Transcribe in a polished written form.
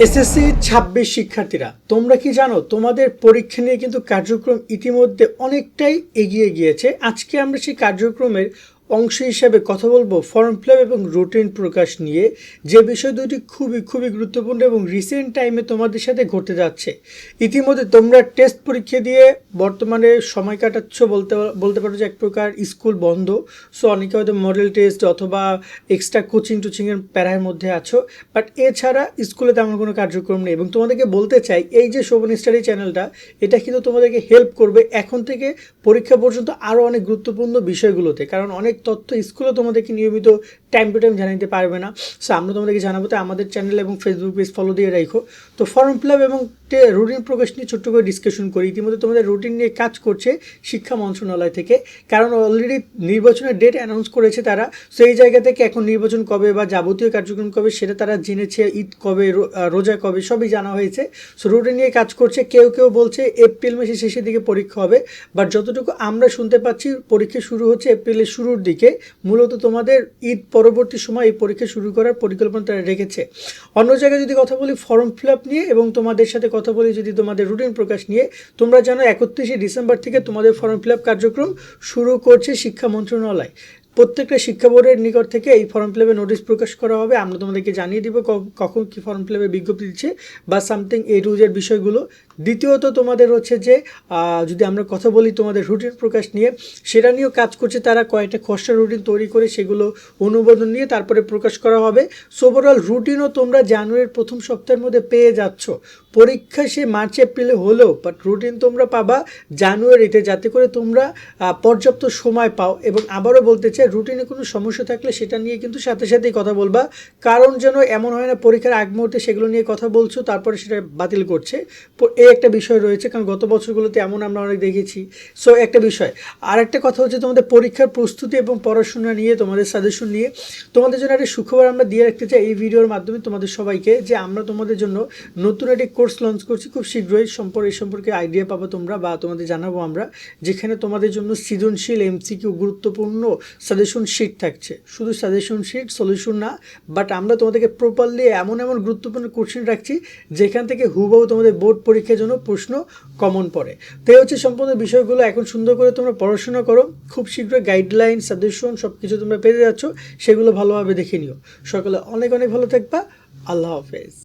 SSC ২৬ শিক্ষার্থীরা, তোমরা কি জানো তোমাদের পরীক্ষা নিয়ে কিন্তু কার্যক্রম ইতিমধ্যে অনেকটাই এগিয়ে গিয়েছে। আজকে আমরা সেই কার্যক্রমের অংশ হিসাবে কথা বলবো ফর্ম ফিল আপ এবং রুটিন প্রকাশ নিয়ে, যে বিষয় দুটি খুবই গুরুত্বপূর্ণ এবং রিসেন্ট টাইমে তোমাদের সাথে ঘটতে যাচ্ছে। ইতিমধ্যে তোমরা টেস্ট পরীক্ষা দিয়ে বর্তমানে সময় কাটাচ্ছ, বলতে পারো যে এক প্রকার স্কুল বন্ধ। সো অনেকে হয়তো মডেল টেস্ট অথবা এক্সট্রা কোচিংয়ের প্যারার মধ্যে আছো, বাট এছাড়া স্কুলে তেমন কোনো কার্যক্রম নেই। এবং তোমাদেরকে বলতে চাই, এই যে শোভন স্টাডি চ্যানেলটা, এটা কিন্তু তোমাদেরকে হেল্প করবে এখন থেকে পরীক্ষা পর্যন্ত আরও অনেক গুরুত্বপূর্ণ বিষয়গুলোতে, কারণ অনেক তথ্য স্কুলে তোমাদেরকে নিয়মিত টাইম টু টাইম জানাতে পারবে না। সো আমরা তোমাদেরকে জানাবো, তো আমাদের চ্যানেল এবং ফেসবুক পেজ ফলো দিয়ে রাখো। তো ফর্ম ফিল আপ এবং রুটিন প্রকাশ নিয়ে ছোট্ট করে ডিসকাশন করি। ইতিমধ্যে তোমাদের রুটিন নিয়ে কাজ করছে শিক্ষা মন্ত্রণালয় থেকে, কারণ অলরেডি নির্বাচনের ডেট অ্যানাউন্স করেছে তারা। সো এই জায়গা থেকে এখন নির্বাচন কবে বা যাবতীয় কার্যক্রম কবে সেটা তারা জেনেছে, ঈদ কবে, রোজা কবে, সবই জানা হয়েছে। সো রুটিন নিয়ে কাজ করছে। কেউ বলছে এপ্রিল মাসের শেষের দিকে পরীক্ষা হবে, বাট যতটুকু আমরা শুনতে পাচ্ছি পরীক্ষা শুরু হচ্ছে এপ্রিলের শুরুর দিকে। মূলত তোমাদের ঈদ পরবর্তী সময় এই পরীক্ষা শুরু করার পরিকল্পনা তারা রেখেছে। অন্য জায়গায় যদি কথা বলি ফর্ম ফিল আপ নিয়ে, এবং তোমাদের সাথে কথা বলি যদি তোমাদের রুটিন প্রকাশ নিয়ে, তোমরা জানো 31শে ডিসেম্বর থেকে তোমাদের ফর্ম ফিল আপ কার্যক্রম শুরু করছে শিক্ষা মন্ত্রণালয়। প্রত্যেকটা শিক্ষা বোর্ডের নিকট থেকে এই ফর্ম ফিল আপের নোটিশ প্রকাশ করা হবে। আমরা তোমাদেরকে জানিয়ে দিব কখন কি ফর্ম ফিল আপের বিজ্ঞপ্তি দিচ্ছে বা সামথিং এই রুজের বিষয়গুলো। দ্বিতীয়ত তোমাদের হচ্ছে যে যদি আমরা কথা বলি তোমাদের রুটিন প্রকাশ নিয়ে, সেটা নিয়েও কাজ করছে তারা। কয়েকটা খসড়া রুটিন তৈরি করে সেগুলো অনুমোদন নিয়ে তারপরে প্রকাশ করা হবে। সো ওভারঅল রুটিনও তোমরা জানুয়ারির প্রথম সপ্তাহের মধ্যে পেয়ে যাচ্ছ। পরীক্ষা সে মার্চ এপ্রিলে হলেও, বাট রুটিন তোমরা পাবা জানুয়ারিতে, যাতে করে তোমরা পর্যাপ্ত সময় পাও। এবং আবারও বলতে চাই, রুটিনে কোনো সমস্যা থাকলে সেটা নিয়ে কিন্তু সাথেই কথা বলবা, কারণ যেন এমন হয় না পরীক্ষার আগ মুহূর্তে সেগুলো নিয়ে কথা বলছো তারপরে সেটা বাতিল করছে। এই একটা বিষয় রয়েছে, কারণ গত বছরগুলোতে এমন আমরা অনেক দেখেছি। সো একটা বিষয়। আর একটা কথা হচ্ছে তোমাদের পরীক্ষার প্রস্তুতি এবং পড়াশোনা নিয়ে, তোমাদের সাজেশন নিয়ে তোমাদের জন্য একটা সুখবর আমরা দিয়ে রাখতে চাই এই ভিডিওর মাধ্যমে তোমাদের সবাইকে, যে আমরা তোমাদের জন্য নতুন একটি কোর্স লঞ্চ করছি খুব শীঘ্রই। এই সম্পর্কে আইডিয়া পাবো তোমরা, বা তোমাদের জানাবো আমরা, যেখানে তোমাদের জন্য সৃজনশীল এমসিকিউ গুরুত্বপূর্ণ সাজেশন শিট থাকছে। শুধু সাজেশন শিট, সলিউশন না, বাট আমরা তোমাদেরকে প্রপারলি এমন গুরুত্বপূর্ণ কোশ্চেন রাখছি যেখান থেকে হুবহু তোমাদের বোর্ড পরীক্ষার জন্য প্রশ্ন কমন পড়ে। তো এই হচ্ছে সম্পূর্ণ বিষয়গুলো। এখন সুন্দর করে তোমরা পড়াশোনা করো। খুব শীঘ্রই গাইডলাইন, সাজেশন সব কিছু তোমরা পেয়ে যাচ্ছ, সেগুলো ভালোভাবে দেখে নিও। সকলে অনেক ভালো থাকবা। আল্লাহ হাফেজ।